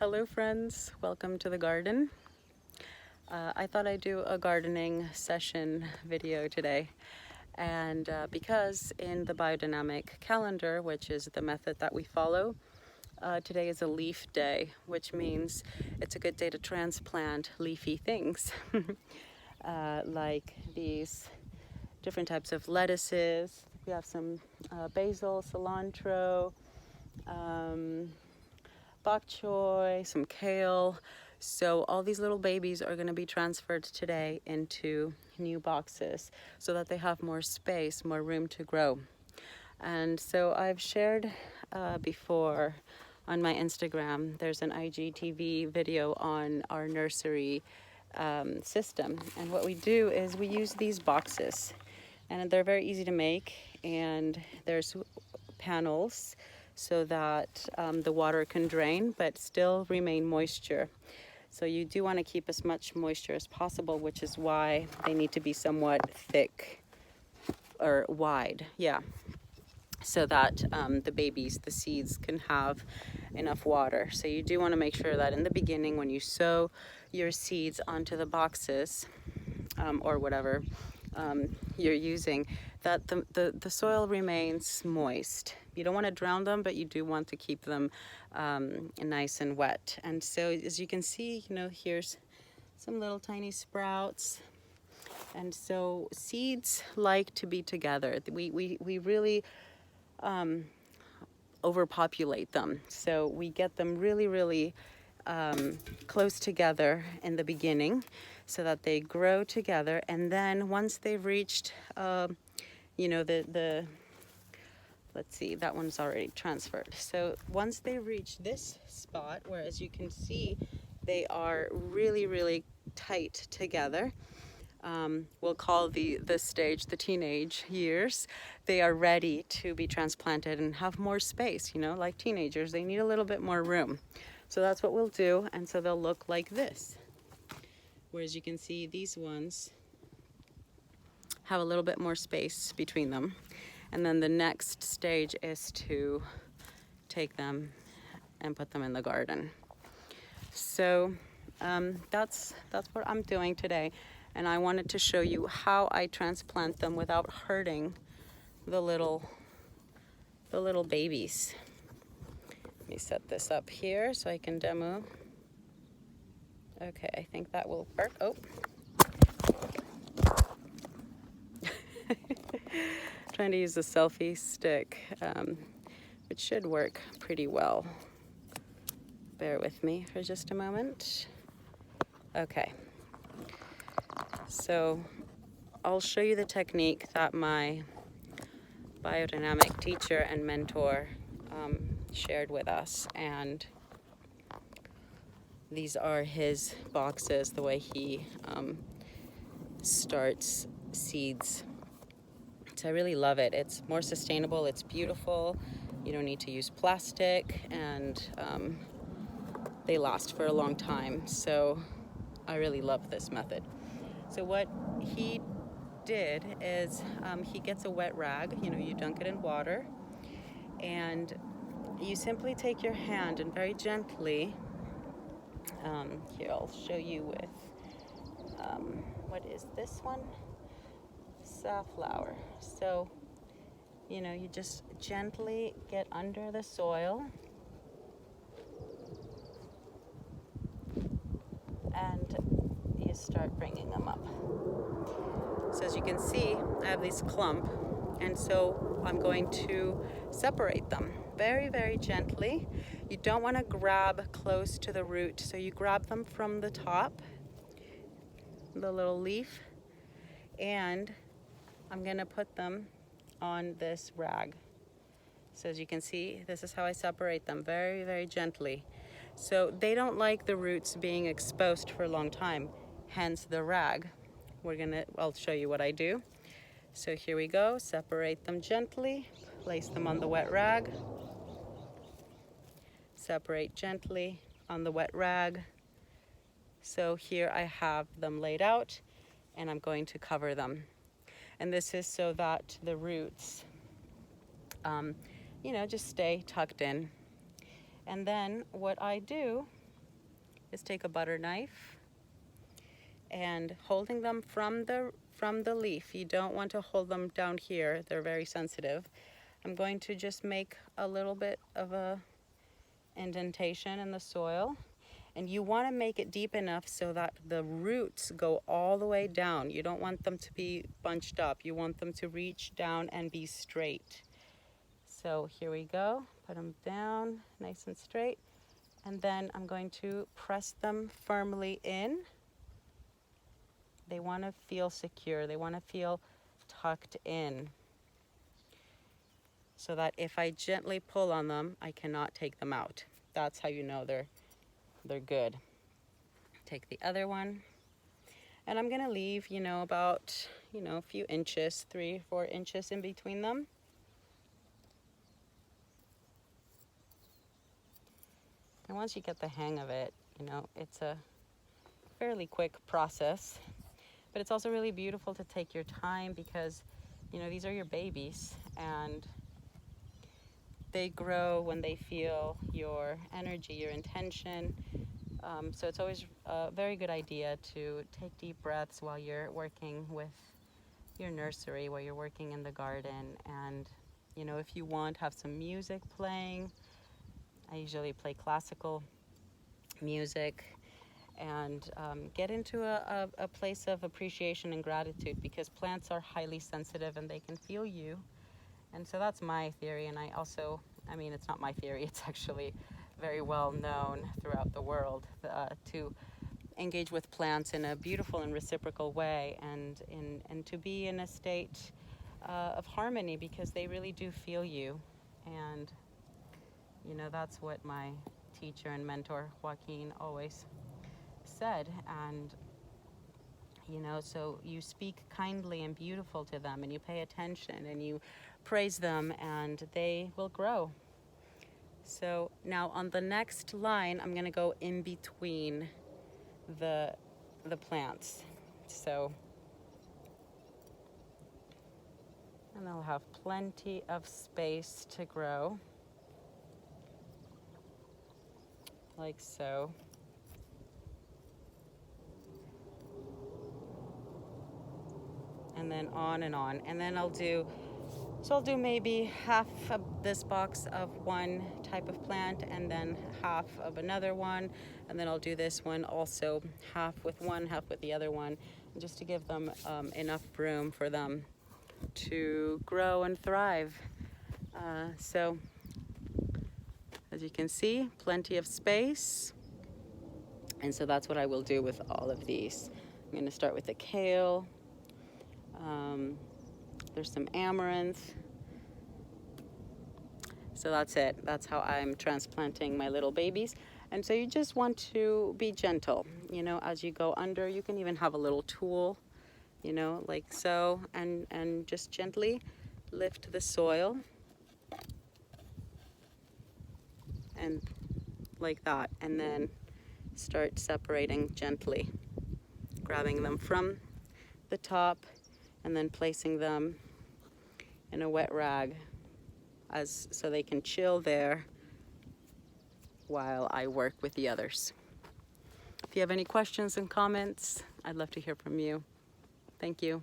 Hello friends, welcome to the garden. I thought I'd do a gardening session video today, and because in the biodynamic calendar, which is the method that we follow, today is a leaf day, which means it's a good day to transplant leafy things like these different types of lettuces. We have some basil, cilantro, bok choy, some kale. So all these little babies are going to be transferred today into new boxes so that they have more space, more room to grow. And so I've shared before on my Instagram, there's an IGTV video on our nursery system. And what we do is we use these boxes, and they're very easy to make, and there's panels so that the water can drain but still remain moisture. So you do want to keep as much moisture as possible, which is why they need to be somewhat thick or wide, so that the babies, the seeds, can have enough water. So you do want to make sure that in the beginning, when you sow your seeds onto the boxes or whatever you're using, that the soil remains moist. You don't want to drown them, but you do want to keep them nice and wet. And so as you can see, here's some little tiny sprouts. And so seeds like to be together. We really overpopulate them. So we get them really close together in the beginning so that they grow together. And then once they've reached, let's see, that one's already transferred. So once they reach this spot, where as you can see, they are really tight together. We'll call this stage the teenage years. They are ready to be transplanted and have more space, like teenagers. They need a little bit more room. So that's what we'll do, and so they'll look like this. Whereas you can see these ones have a little bit more space between them. And then the next stage is to take them and put them in the garden. So that's what I'm doing today. And I wanted to show you how I transplant them without hurting the little babies. Let me set this up here so I can demo. Okay, I think that will work. Oh. Trying to use a selfie stick, which should work pretty well. Bear with me for just a moment. Okay. So I'll show you the technique that my biodynamic teacher and mentor shared with us, and these are his boxes, the way he starts seeds. So I really love it. It's more sustainable, it's beautiful, you don't need to use plastic, and they last for a long time. So I really love this method. So what he did is he gets a wet rag, you dunk it in water, and you simply take your hand and very gently, here I'll show you with, what is this one? Safflower. So, you just gently get under the soil and you start bringing them up. So as you can see, I have this clump, and so I'm going to separate them very gently. You don't want to grab close to the root, so you grab them from the top, the little leaf, and I'm going to put them on this rag. So as you can see, this is how I separate them, very gently. So they don't like the roots being exposed for a long time, hence the rag. I'll show you what I do. So here we go, separate them gently, place them on the wet rag, separate gently on the wet rag. So here I have them laid out, and I'm going to cover them. And this is so that the roots, just stay tucked in. And then what I do is take a butter knife and holding them from the leaf. You don't want to hold them down here. They're very sensitive. I'm going to just make a little bit of a indentation in the soil, and you want to make it deep enough so that the roots go all the way down. You don't want them to be bunched up. You want them to reach down and be straight. So here we go. Put them down nice and straight, and then I'm going to press them firmly in. They want to feel secure. They want to feel tucked in, so that if I gently pull on them, I cannot take them out. That's how you know they're good. Take the other one, and I'm gonna leave, about, a few inches, 3-4 inches in between them. And once you get the hang of it, it's a fairly quick process, but it's also really beautiful to take your time because, these are your babies, and they grow when they feel your energy, your intention. So it's always a very good idea to take deep breaths while you're working with your nursery, while you're working in the garden. And, if you want, have some music playing. I usually play classical music, and get into a place of appreciation and gratitude, because plants are highly sensitive and they can feel you. And so that's my theory. And it's not my theory, it's actually very well known throughout the world to engage with plants in a beautiful and reciprocal way, and to be in a state of harmony, because they really do feel you. And that's what my teacher and mentor Joaquin always said. And so you speak kindly and beautiful to them, and you pay attention, and you praise them, and they will grow. So now on the next line, I'm going to go in between the plants. And they'll have plenty of space to grow, like so. And then on and on. And then I'll do maybe half of this box of one type of plant, and then half of another one, and then I'll do this one also, half with one, half with the other one, just to give them enough room for them to grow and thrive. So as you can see, plenty of space, and so that's what I will do with all of these. I'm going to start with the kale. There's some amaranth. So that's it. That's how I'm transplanting my little babies. And so you just want to be gentle, as you go under. You can even have a little tool, like so, and just gently lift the soil, and like that, and then start separating gently, grabbing them from the top and then placing them in a wet rag so they can chill there while I work with the others. If you have any questions and comments, I'd love to hear from you. Thank you.